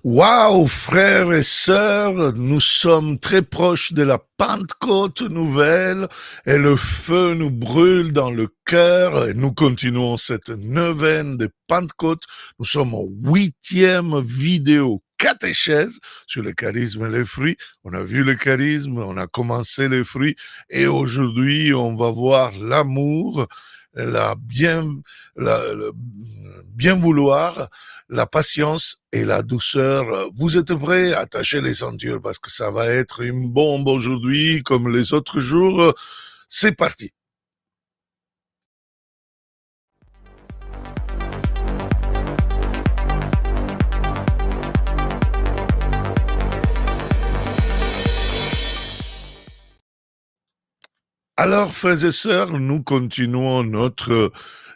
Waouh, frères et sœurs, nous sommes très proches de la Pentecôte nouvelle et le feu nous brûle dans le cœur et nous continuons cette neuvaine de Pentecôte. Nous sommes au 8e vidéo catéchèse sur le charisme et les fruits. On a vu le charisme, on a commencé les fruits et aujourd'hui on va voir l'amour, la bien, le bien vouloir, la patience et la douceur. Vous êtes prêts? Attachez les ceintures parce que ça va être une bombe aujourd'hui comme les autres jours. C'est parti. Alors, frères et sœurs, nous continuons notre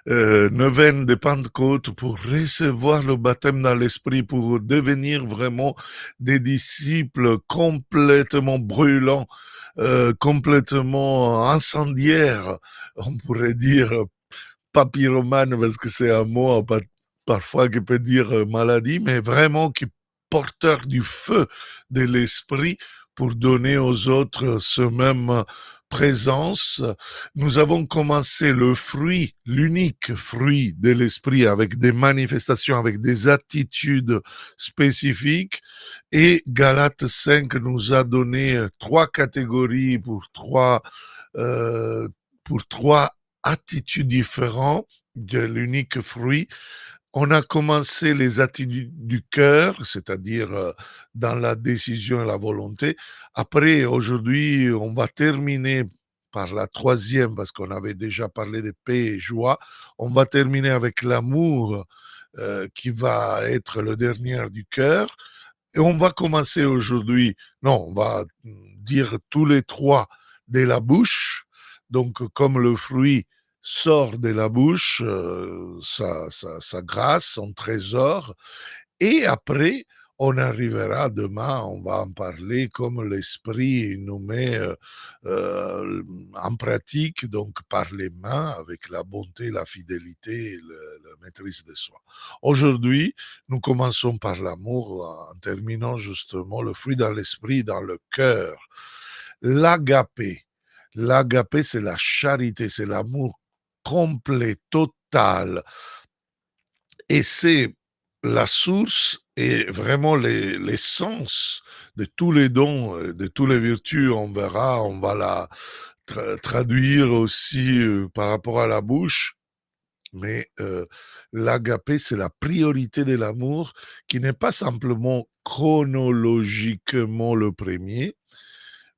neuvaine de Pentecôte pour recevoir le baptême dans l'Esprit, pour devenir vraiment des disciples complètement brûlants, complètement incendiaires, on pourrait dire papyromane parce que c'est un mot parfois qui peut dire maladie, mais vraiment qui porteur du feu de l'esprit pour donner aux autres ce même présence. Nous avons commencé le fruit, l'unique fruit de l'esprit avec des manifestations, avec des attitudes spécifiques. Et Galates 5 nous a donné trois catégories euh, pour trois attitudes différentes de l'unique fruit. On a commencé les attitudes du cœur, c'est-à-dire dans la décision et la volonté. Après, aujourd'hui, on va terminer par la troisième, parce qu'on avait déjà parlé de paix et joie. On va terminer avec l'amour, qui va être le dernier du cœur. Et on va commencer aujourd'hui, non, on va dire tous les trois de la bouche. Donc, comme le fruit sort de la bouche, sa grâce, son trésor. Et après, on arrivera demain, on va en parler comme l'esprit nous met en pratique, donc par les mains, avec la bonté, la fidélité et la maîtrise de soi. Aujourd'hui, nous commençons par l'amour en terminant justement le fruit dans l'esprit, dans le cœur. L'agapé. L'agapé, c'est la charité, c'est l'amour complet, total. Et c'est la source et vraiment l'essence de tous les dons, de toutes les vertus. On verra, on va la traduire aussi par rapport à la bouche. Mais l'agapé, c'est la priorité de l'amour qui n'est pas simplement chronologiquement le premier,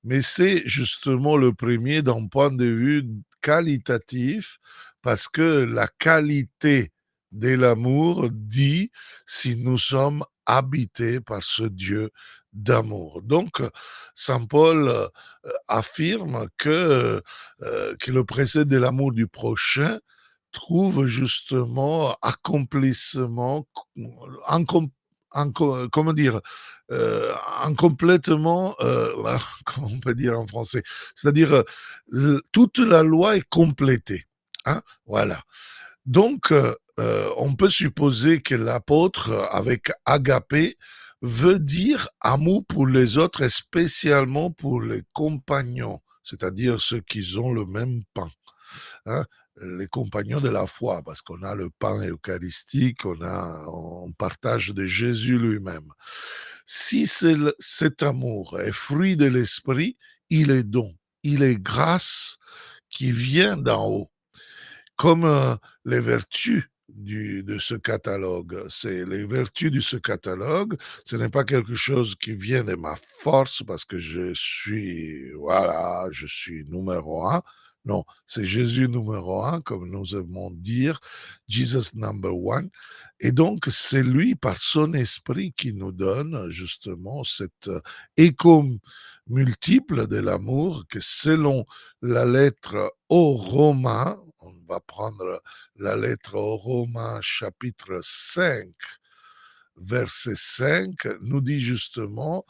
mais c'est justement le premier d'un point de vue qualitatif, parce que la qualité de l'amour dit si nous sommes habités par ce Dieu d'amour. Donc, Saint Paul affirme que le précède de l'amour du prochain trouve justement accomplissement, en, comment dire, en complètement, comment on peut dire en français, c'est-à-dire toute la loi est complétée. Hein, voilà. Donc, on peut supposer que l'apôtre, avec agapé, veut dire amour pour les autres et spécialement pour les compagnons, c'est-à-dire ceux qui ont le même pain. Hein, les compagnons de la foi, parce qu'on a le pain eucharistique, on partage de Jésus lui-même. Si cet amour est fruit de l'esprit, il est don, il est grâce qui vient d'en haut, comme les vertus de ce catalogue. C'est les vertus de ce catalogue. Ce n'est pas quelque chose qui vient de ma force parce que je suis numéro un. Non, c'est Jésus numéro un, comme nous aimons dire, Jesus number one. Et donc, c'est lui, par son esprit, qui nous donne justement cette écho multiple de l'amour que selon la lettre aux Romains, on va prendre la lettre aux Romains chapitre 5, verset 5, nous dit justement,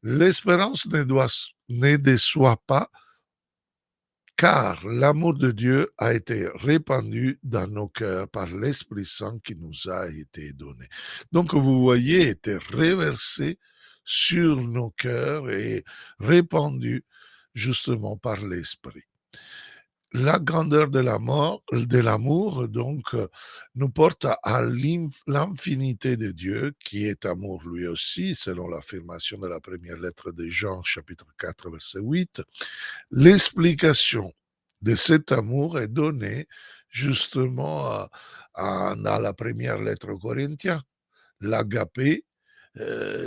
l'espérance ne déçoit pas car l'amour de Dieu a été répandu dans nos cœurs par l'Esprit Saint qui nous a été donné. Donc vous voyez, était reversé sur nos cœurs et répandu justement par l'Esprit. La grandeur de la mort, de l'amour, donc, nous porte à l'infinité de Dieu, qui est amour lui aussi, selon l'affirmation de la première lettre de Jean, chapitre 4, verset 8. L'explication de cet amour est donnée justement dans la première lettre aux Corinthiens, l'agapé,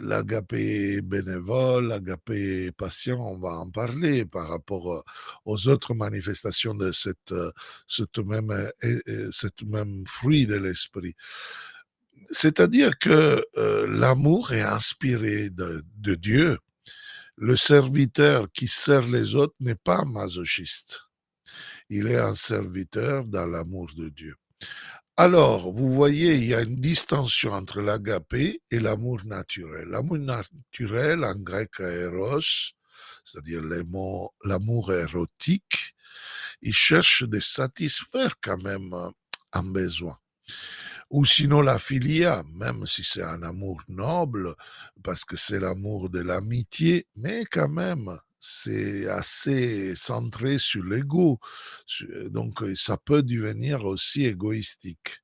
l'agapé bénévole, l'agapé patient, on va en parler par rapport aux autres manifestations de cette même fruit de l'esprit. C'est-à-dire que l'amour est inspiré de Dieu. Le serviteur qui sert les autres n'est pas masochiste. Il est un serviteur dans l'amour de Dieu. Alors, vous voyez, il y a une distinction entre l'agapé et l'amour naturel. L'amour naturel, en grec, eros, c'est-à-dire l'amour érotique, il cherche de satisfaire quand même un besoin. Ou sinon la philia, même si c'est un amour noble, parce que c'est l'amour de l'amitié, mais quand même, c'est assez centré sur l'ego. Donc, ça peut devenir aussi égoïstique.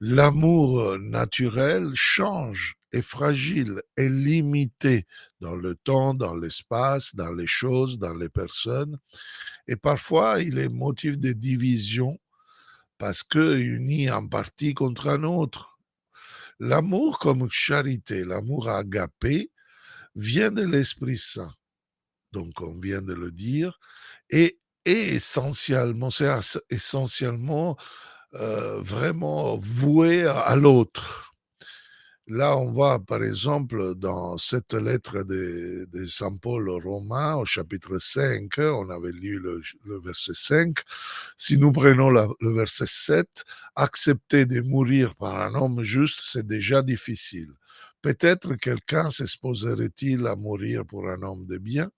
L'amour naturel change, est fragile, est limité dans le temps, dans l'espace, dans les choses, dans les personnes. Et parfois, il est motif de division parce que uni en partie contre un autre. L'amour comme charité, l'amour agapé, vient de l'Esprit Saint. Donc, on vient de le dire, et essentiellement, essentiellement vraiment voué à l'autre. Là, on voit par exemple dans cette lettre de Saint Paul aux Romains, au chapitre 5, on avait lu le verset 5, si nous prenons le verset 7, accepter de mourir par un homme juste, c'est déjà difficile. Peut-être quelqu'un s'exposerait-il à mourir pour un homme de bien.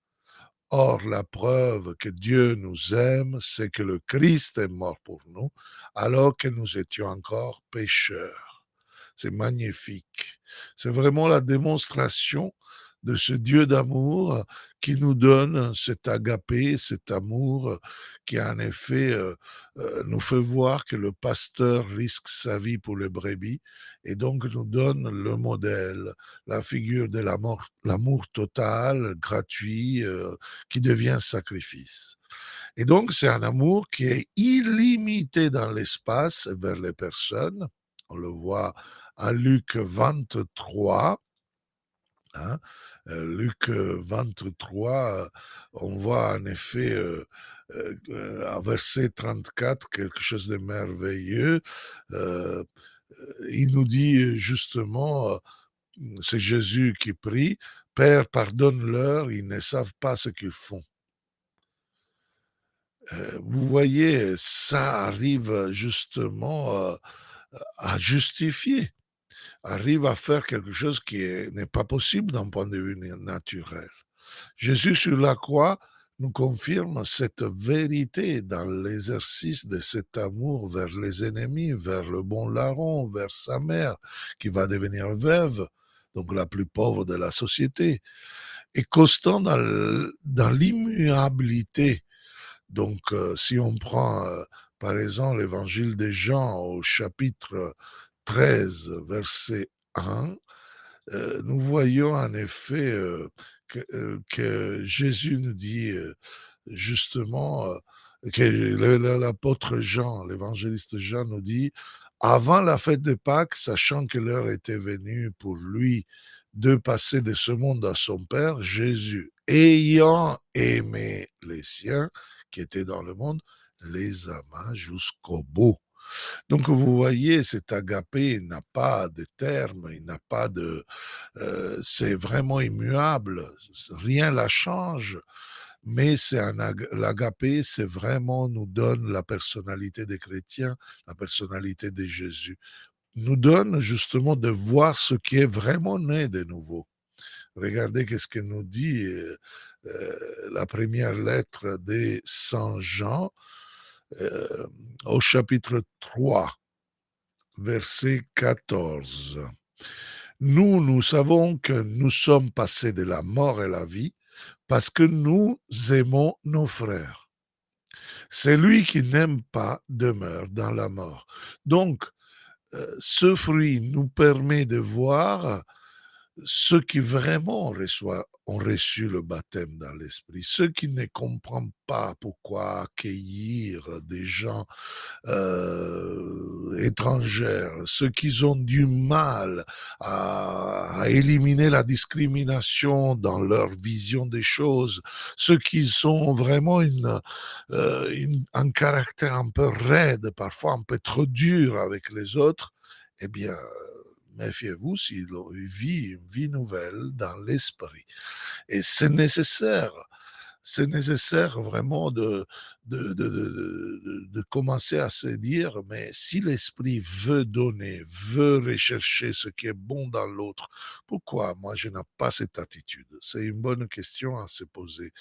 Or, la preuve que Dieu nous aime, c'est que le Christ est mort pour nous, alors que nous étions encore pécheurs. C'est magnifique. C'est vraiment la démonstration de ce Dieu d'amour qui nous donne cet agapé, cet amour qui en effet nous fait voir que le pasteur risque sa vie pour les brebis et donc nous donne le modèle, la figure de l'amour total, gratuit, qui devient sacrifice. Et donc c'est un amour qui est illimité dans l'espace vers les personnes. On le voit à Luc 23, hein, Luc 23, on voit en effet à verset 34 quelque chose de merveilleux. Euh, il nous dit justement, c'est Jésus qui prie, Père, pardonne-leur, ils ne savent pas ce qu'ils font. Vous voyez, ça arrive justement à justifier, arrive à faire quelque chose qui n'est pas possible d'un point de vue naturel. Jésus sur la croix nous confirme cette vérité dans l'exercice de cet amour vers les ennemis, vers le bon larron, vers sa mère, qui va devenir veuve, donc la plus pauvre de la société, et constant dans l'immuabilité. Donc, si on prend, par exemple, l'évangile de Jean au chapitre 13, verset 1, nous voyons en effet que Jésus nous dit justement que l'apôtre Jean, l'évangéliste Jean nous dit, avant la fête de Pâques, sachant que l'heure était venue pour lui de passer de ce monde à son Père, Jésus, ayant aimé les siens qui étaient dans le monde, les ama jusqu'au bout. Donc vous voyez, cet agapé n'a pas de terme, il n'a pas de, c'est vraiment immuable, rien la change. Mais c'est l'agapé, c'est vraiment nous donne la personnalité des chrétiens, la personnalité de Jésus, nous donne justement de voir ce qui est vraiment né de nouveau. Regardez qu'est-ce que nous dit la première lettre de Saint Jean euh, au chapitre 3, verset 14. Nous savons que nous sommes passés de la mort à la vie parce que nous aimons nos frères. Celui qui n'aime pas demeure dans la mort. Donc, ce fruit nous permet de voir ceux qui vraiment ont reçu le baptême dans l'esprit, ceux qui ne comprennent pas pourquoi accueillir des gens étrangères, ceux qui ont du mal à éliminer la discrimination dans leur vision des choses, ceux qui sont vraiment un caractère un peu raide, parfois un peu trop dur avec les autres, eh bien, méfiez-vous s'il vit une vie nouvelle dans l'esprit. Et c'est nécessaire vraiment de commencer à se dire, mais si l'esprit veut donner, veut rechercher ce qui est bon dans l'autre, pourquoi moi je n'ai pas cette attitude? C'est une bonne question à se poser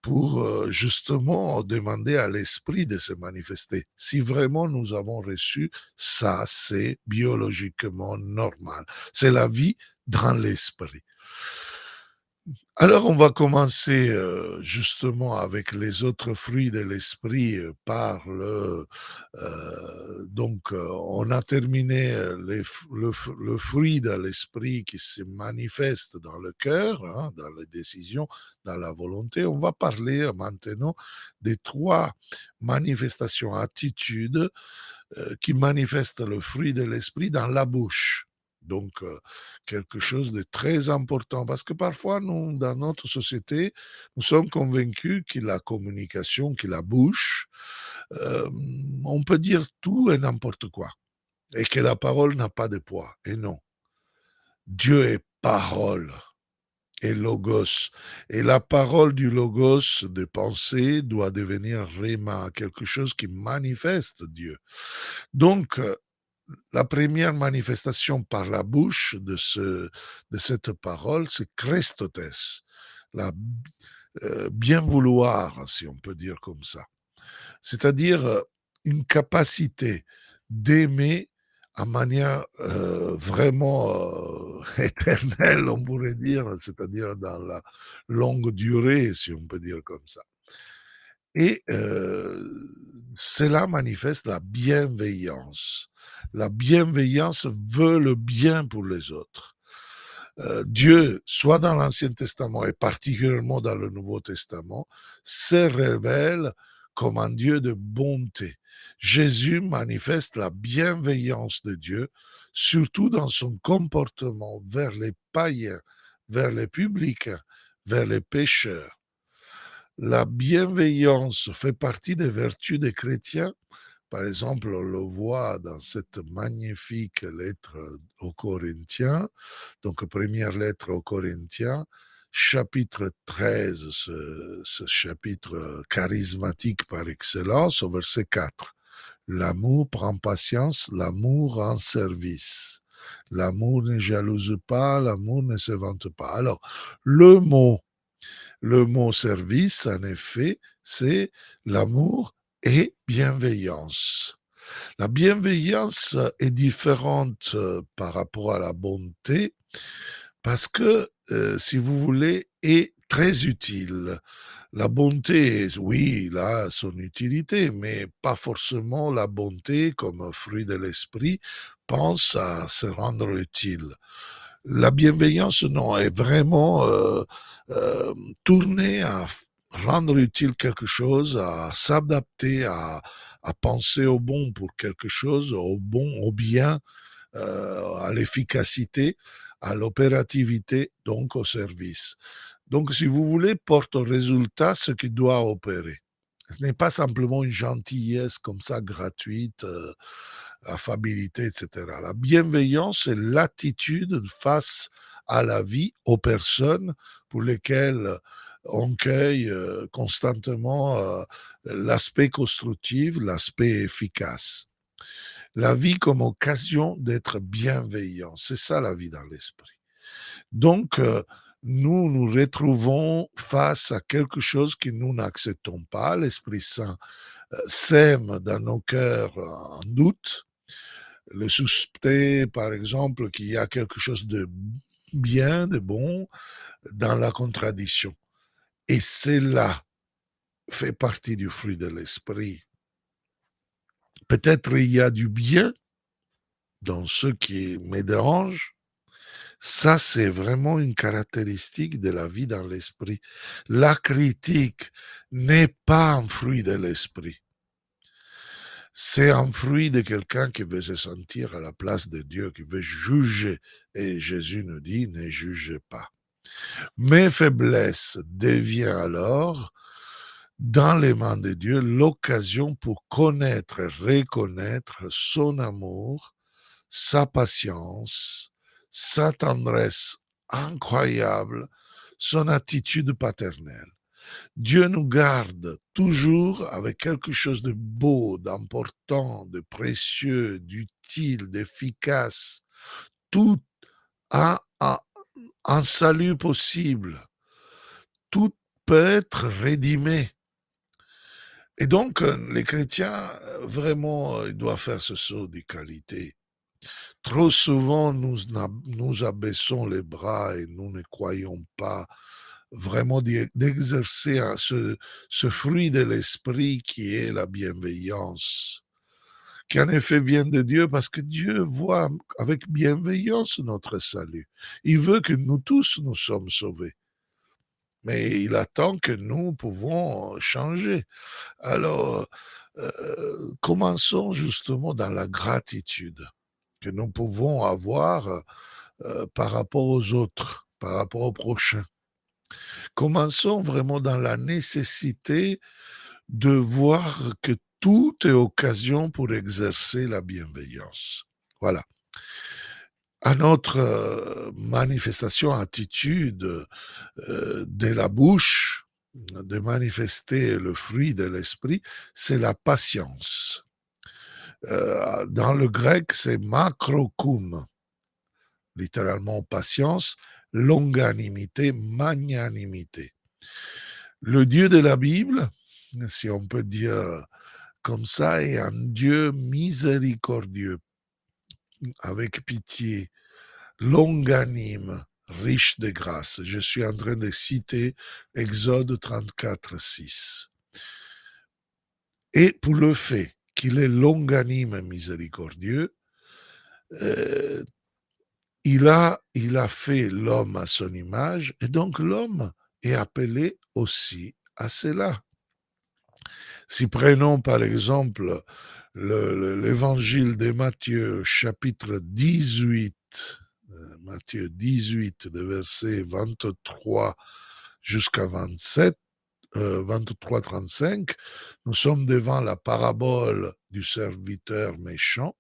pour justement demander à l'esprit de se manifester. Si vraiment nous avons reçu, ça c'est biologiquement normal. C'est la vie dans l'esprit. Alors, on va commencer justement avec les autres fruits de l'esprit par on a terminé le fruit de l'esprit qui se manifeste dans le cœur, hein, dans les décisions, dans la volonté. On va parler maintenant des trois manifestations, attitudes qui manifeste le fruit de l'esprit dans la bouche. Donc, quelque chose de très important parce que parfois, nous, dans notre société, nous sommes convaincus que la communication, que la bouche, euh, on peut dire tout et n'importe quoi et que la parole n'a pas de poids. Et non, Dieu est parole et logos. Et la parole du logos de pensée doit devenir réma, quelque chose qui manifeste Dieu. Donc, la première manifestation par la bouche de cette parole, c'est Christotes, la bien vouloir, si on peut dire comme ça. C'est-à-dire une capacité d'aimer à manière vraiment éternelle, on pourrait dire, c'est-à-dire dans la longue durée, si on peut dire comme ça. Et cela manifeste la bienveillance. La bienveillance veut le bien pour les autres. Dieu, soit dans l'Ancien Testament et particulièrement dans le Nouveau Testament, se révèle comme un Dieu de bonté. Jésus manifeste la bienveillance de Dieu, surtout dans son comportement vers les païens, vers les publicains, vers les pécheurs. La bienveillance fait partie des vertus des chrétiens. Par exemple, on le voit dans cette magnifique lettre aux Corinthiens, donc première lettre aux Corinthiens, chapitre 13, ce chapitre charismatique par excellence, au verset 4. L'amour prend patience, l'amour rend service. L'amour ne jalouse pas, l'amour ne se vante pas. Alors, le mot le mot service, en effet, c'est l'amour et bienveillance. La bienveillance est différente par rapport à la bonté parce que, si vous voulez, est très utile. La bonté, oui, il a son utilité, mais pas forcément la bonté comme un fruit de l'esprit pense à se rendre utile. La bienveillance, non, est vraiment euh, tournée à rendre utile quelque chose, à s'adapter, à penser au bon pour quelque chose, au bon, au bien, à l'efficacité, à l'opérativité, donc au service. Donc, si vous voulez, porte au résultat ce qui doit opérer. Ce n'est pas simplement une gentillesse comme ça gratuite, affabilité, etc. La bienveillance, c'est l'attitude face à la vie, aux personnes pour lesquelles on cueille constamment l'aspect constructif, l'aspect efficace. La vie comme occasion d'être bienveillant, c'est ça la vie dans l'esprit. Donc, nous nous retrouvons face à quelque chose que nous n'acceptons pas. L'Esprit Saint sème dans nos cœurs un doute, le suspect, par exemple, qu'il y a quelque chose de bien, de bon, dans la contradiction. Et cela fait partie du fruit de l'esprit. Peut-être il y a du bien dans ce qui me dérange. Ça, c'est vraiment une caractéristique de la vie dans l'esprit. La critique n'est pas un fruit de l'esprit. C'est un fruit de quelqu'un qui veut se sentir à la place de Dieu, qui veut juger. Et Jésus nous dit, ne jugez pas. Mes faiblesses deviennent alors, dans les mains de Dieu, l'occasion pour connaître et reconnaître son amour, sa patience, sa tendresse incroyable, son attitude paternelle. Dieu nous garde toujours avec quelque chose de beau, d'important, de précieux, d'utile, d'efficace. Tout a un salut possible. Tout peut être rédimé. Et donc, les chrétiens, vraiment, ils doivent faire ce saut des qualités. Trop souvent, nous abaissons les bras et nous ne croyons pas vraiment d'exercer ce fruit de l'esprit qui est la bienveillance, qui en effet vient de Dieu parce que Dieu voit avec bienveillance notre salut. Il veut que nous tous nous sommes sauvés, mais il attend que nous pouvons changer. Alors, commençons justement dans la gratitude que nous pouvons avoir par rapport aux autres, par rapport aux prochains. Commençons vraiment dans la nécessité de voir que tout est occasion pour exercer la bienveillance. Voilà. À notre manifestation, attitude de la bouche, de manifester le fruit de l'esprit, c'est la patience. Dans le grec, c'est makrokoum, littéralement patience, longanimité, magnanimité. Le Dieu de la Bible, si on peut dire comme ça, est un Dieu miséricordieux, avec pitié, longanime, riche de grâce. Je suis en train de citer Exode 34, 6. Et pour le fait qu'il est longanime et miséricordieux, euh, il a fait l'homme à son image, et donc l'homme est appelé aussi à cela. Si prenons par exemple l'évangile de Matthieu, chapitre 18, Matthieu 18, de verset 23 jusqu'à 27, 23-35, nous sommes devant la parabole du serviteur méchant.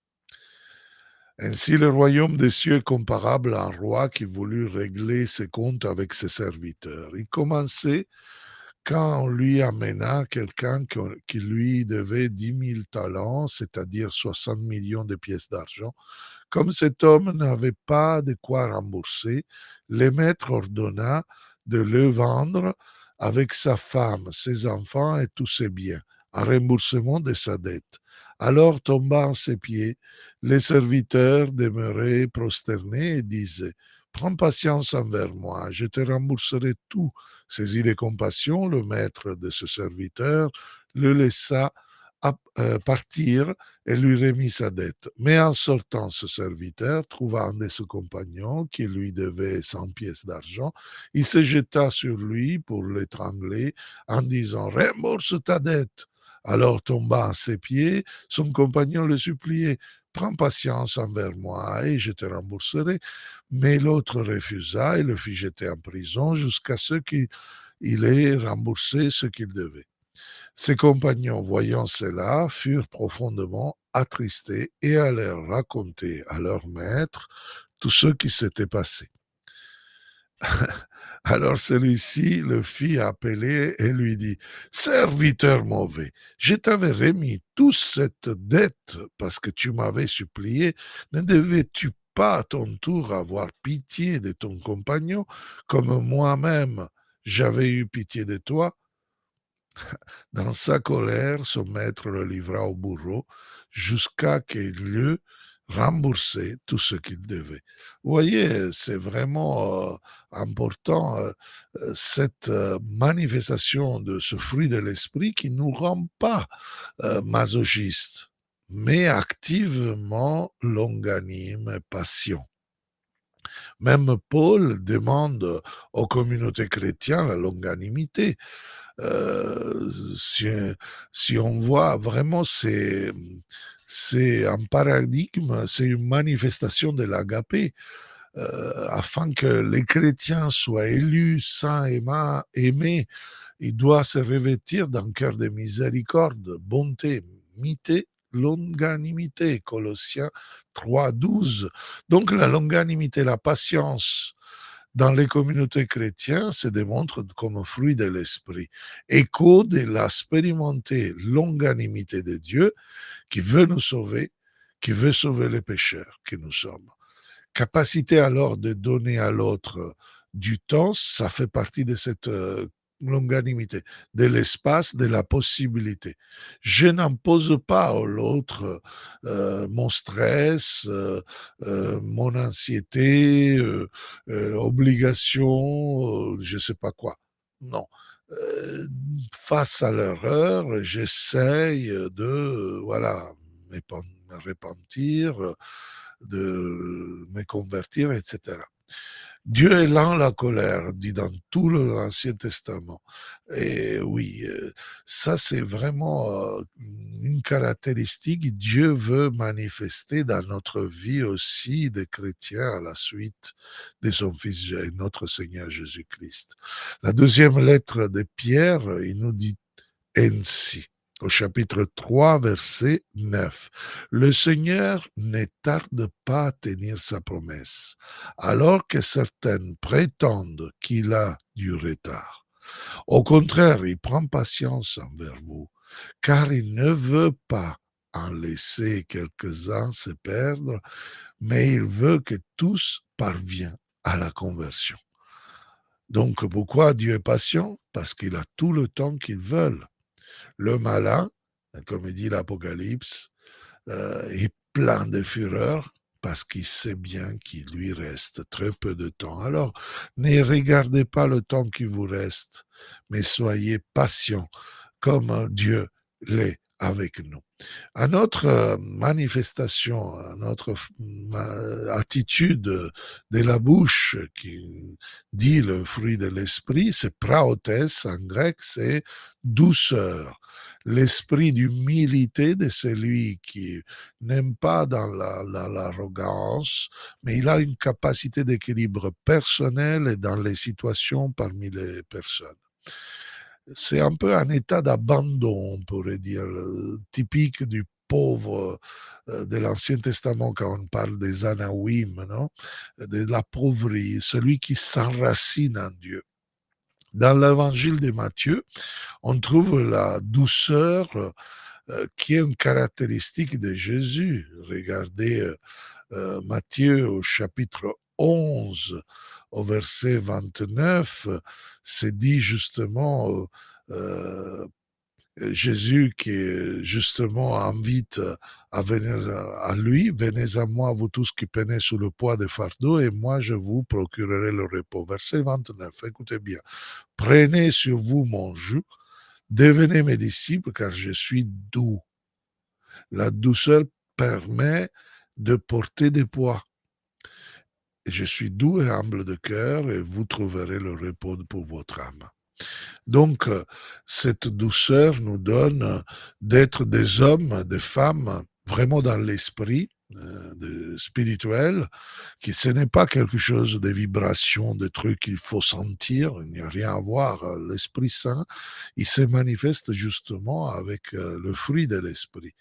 Ainsi, le royaume des cieux est comparable à un roi qui voulut régler ses comptes avec ses serviteurs. Il commençait quand on lui amena quelqu'un qui lui devait 10 000 talents, c'est-à-dire 60 millions de pièces d'argent. Comme cet homme n'avait pas de quoi rembourser, le maître ordonna de le vendre avec sa femme, ses enfants et tous ses biens, en remboursement de sa dette. Alors tomba à ses pieds, les serviteurs demeuraient prosternés et disaient: Prends patience envers moi, je te rembourserai tout. Saisi de compassion, le maître de ce serviteur le laissa partir et lui remit sa dette. Mais en sortant, ce serviteur trouva un de ses compagnons qui lui devait 100 pièces d'argent. Il se jeta sur lui pour l'étrangler en disant: Rembourse ta dette. Alors tomba à ses pieds, son compagnon le suppliait: Prends patience envers moi et je te rembourserai. Mais l'autre refusa et le fit jeter en prison jusqu'à ce qu'il ait remboursé ce qu'il devait. Ses compagnons, voyant cela, furent profondément attristés et allèrent raconter à leur maître tout ce qui s'était passé. Alors celui-ci le fit appeler et lui dit: Serviteur mauvais, je t'avais remis toute cette dette parce que tu m'avais supplié. Ne devais-tu pas à ton tour avoir pitié de ton compagnon, comme moi-même j'avais eu pitié de toi? Dans sa colère, son maître le livra au bourreau jusqu'à qu'il eût remboursé tout ce qu'il devait. Vous voyez, c'est vraiment important cette manifestation de ce fruit de l'esprit qui ne nous rend pas masochistes, mais activement longanime et patient. Même Paul demande aux communautés chrétiennes la longanimité. Euh, si, si on voit vraiment, c'est un paradigme, c'est une manifestation de l'agapé, afin que les chrétiens soient élus, saints, aimés, il doit se revêtir d'un cœur de miséricorde, bonté, mité, longanimité, Colossiens 3:12. Donc la longanimité, la patience dans les communautés chrétiennes se démontre comme un fruit de l'esprit, écho de l'expérimentée longanimité de Dieu qui veut nous sauver, qui veut sauver les pécheurs que nous sommes. Capacité alors de donner à l'autre du temps, ça fait partie de cette longanimité, de l'espace, de la possibilité. Je n'impose pas à l'autre mon stress, mon anxiété, obligation, je ne sais pas quoi. Non. Euh, Face à l'erreur, j'essaye de voilà, me repentir, de me convertir, etc. Dieu est lent à la colère, dit dans tout l'Ancien Testament. Et oui, ça c'est vraiment une caractéristique. Dieu veut manifester dans notre vie aussi des chrétiens à la suite de son Fils, notre Seigneur Jésus-Christ. La deuxième lettre de Pierre, il nous dit ainsi, au chapitre 3, verset 9. Le Seigneur ne tarde pas à tenir sa promesse, alors que certains prétendent qu'il a du retard. Au contraire, il prend patience envers vous, car il ne veut pas en laisser quelques-uns se perdre, mais il veut que tous parviennent à la conversion. Donc pourquoi Dieu est patient? Parce qu'il a tout le temps qu'il veut. Le malin, comme dit l'Apocalypse, est plein de fureur parce qu'il sait bien qu'il lui reste très peu de temps. Alors, ne regardez pas le temps qui vous reste, mais soyez patients comme Dieu l'est avec nous. À notre manifestation, à notre attitude de la bouche qui dit le fruit de l'esprit, c'est praotes en grec, c'est douceur. L'esprit d'humilité de celui qui n'aime pas dans l'arrogance, mais il a une capacité d'équilibre personnel et dans les situations parmi les personnes. C'est un peu un état d'abandon, on pourrait dire, typique du pauvre de l'Ancien Testament quand on parle des Anawim, non? De l'appauvri, celui qui s'enracine en Dieu. Dans l'évangile de Matthieu, on trouve la douceur qui est une caractéristique de Jésus. Regardez Matthieu au chapitre 11, au verset 29, c'est dit justement Jésus qui justement invite à venir à lui, venez à moi, vous tous qui peinez sous le poids des fardeaux, et moi je vous procurerai le repos. Verset 29, écoutez bien. Prenez sur vous mon joug, devenez mes disciples, car je suis doux. La douceur permet de porter des poids. Je suis doux et humble de cœur, et vous trouverez le repos pour votre âme. Donc, cette douceur nous donne d'être des hommes, des femmes, vraiment dans l'esprit spirituel, que ce n'est pas quelque chose de vibration, de trucs qu'il faut sentir, il n'y a rien à voir. L'Esprit Saint, il se manifeste justement avec le fruit de l'Esprit,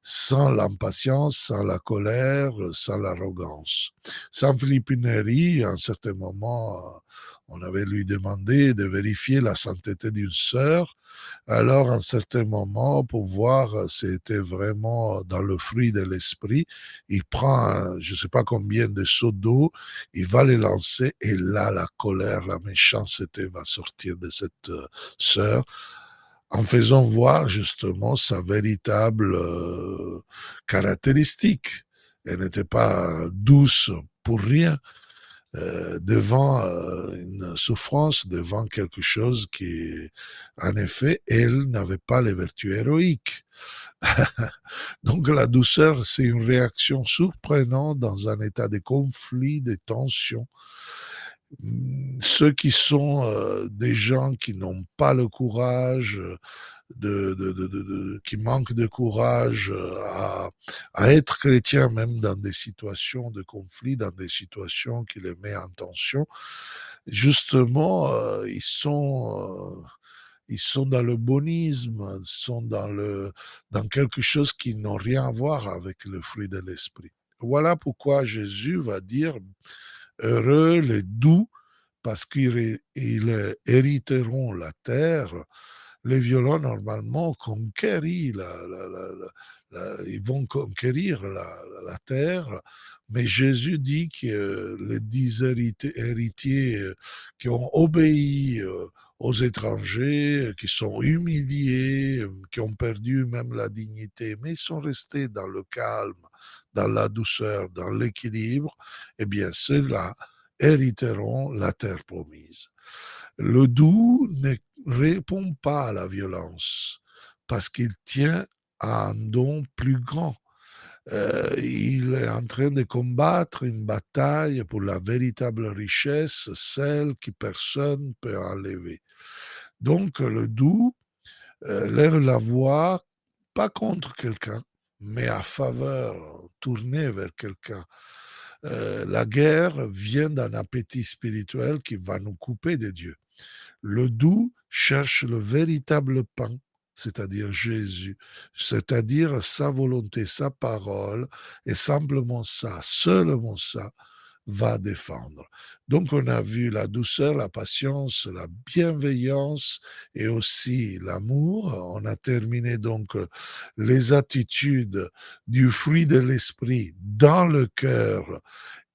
sans l'impatience, sans la colère, sans l'arrogance, sans flippinerie. À un certain moment, on avait lui demandé de vérifier la sainteté d'une sœur. Alors, à un certain moment, pour voir c'était vraiment dans le fruit de l'esprit, il prend, je ne sais pas combien de seaux d'eau, il va les lancer et là, la colère, la méchanceté va sortir de cette sœur en faisant voir justement sa véritable caractéristique. Elle n'était pas douce pour rien devant une souffrance, devant quelque chose qui, en effet, elle n'avait pas les vertus héroïques. Donc la douceur, c'est une réaction surprenante dans un état de conflit, de tension. Ceux qui sont des gens qui n'ont pas le courage qui manquent de courage à être chrétiens, même dans des situations de conflit, dans des situations qui les mettent en tension, justement, ils sont dans le bonisme, ils sont dans quelque chose qui n'a rien à voir avec le fruit de l'esprit. Voilà pourquoi Jésus va dire heureux les doux parce qu'ils hériteront la terre. Les violents, normalement, conquérir ils vont conquérir la terre, mais Jésus dit que les 10 héritiers qui ont obéi aux étrangers, qui sont humiliés, qui ont perdu même la dignité, mais ils sont restés dans le calme, dans la douceur, dans l'équilibre, eh bien, ceux-là hériteront la terre promise. Le doux ne répond pas à la violence parce qu'il tient à un don plus grand. Il est en train de combattre une bataille pour la véritable richesse, celle que personne ne peut enlever. Donc le doux lève la voix, pas contre quelqu'un, mais à faveur, tourné vers quelqu'un. La guerre vient d'un appétit spirituel qui va nous couper de Dieu. Le doux cherche le véritable pain, c'est-à-dire Jésus, c'est-à-dire sa volonté, sa parole, et simplement ça, seulement ça, va défendre. Donc on a vu la douceur, la patience, la bienveillance et aussi l'amour. On a terminé donc les attitudes du fruit de l'esprit dans le cœur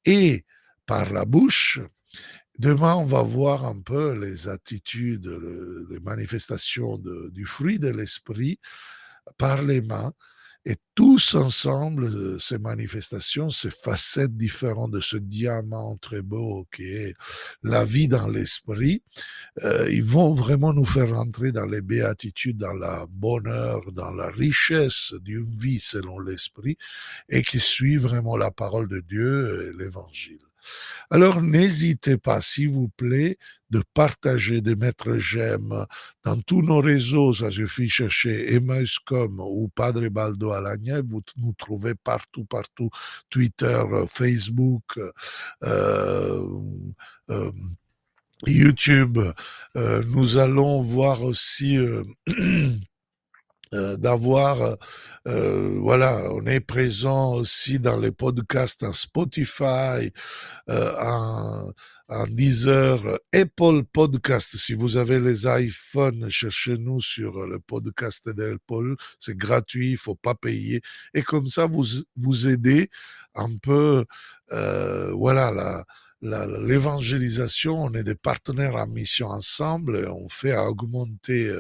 et par la bouche. Demain, on va voir un peu les attitudes, les manifestations du fruit de l'esprit par les mains. Et tous ensemble, ces manifestations, ces facettes différentes de ce diamant très beau qui est la vie dans l'esprit, ils vont vraiment nous faire rentrer dans les béatitudes, dans la bonheur, dans la richesse d'une vie selon l'esprit et qui suit vraiment la parole de Dieu et l'évangile. Alors n'hésitez pas, s'il vous plaît, de partager, de mettre j'aime dans tous nos réseaux. Ça suffit chercher Emmaüscom ou Padre Baldo Alagna. Vous nous trouvez partout, partout. Twitter, Facebook, euh, euh, YouTube. Nous allons voir aussi d'avoir, voilà, on est présent aussi dans les podcasts en Spotify, en Deezer, Apple Podcast. Si vous avez les iPhones, cherchez-nous sur le podcast d'Apple. C'est gratuit, il faut pas payer. Et comme ça, vous aidez un peu, voilà, l'évangélisation. On est des partenaires en mission ensemble. Et on fait augmenter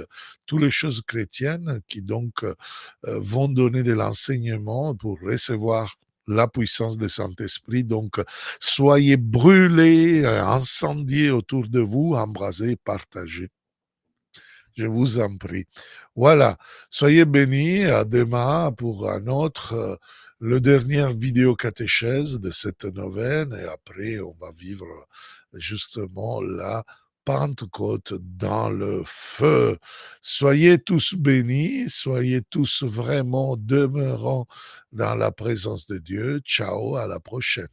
toutes les choses chrétiennes qui donc vont donner de l'enseignement pour recevoir la puissance du Saint-Esprit. Donc, soyez brûlés, incendiés autour de vous, embrasés, partagés. Je vous en prie. Voilà. Soyez bénis. À demain pour un autre, le dernière vidéo catéchèse de cette neuvaine. Et après, on va vivre justement la Pentecôte dans le feu. Soyez tous bénis. Soyez tous vraiment demeurants dans la présence de Dieu. Ciao. À la prochaine.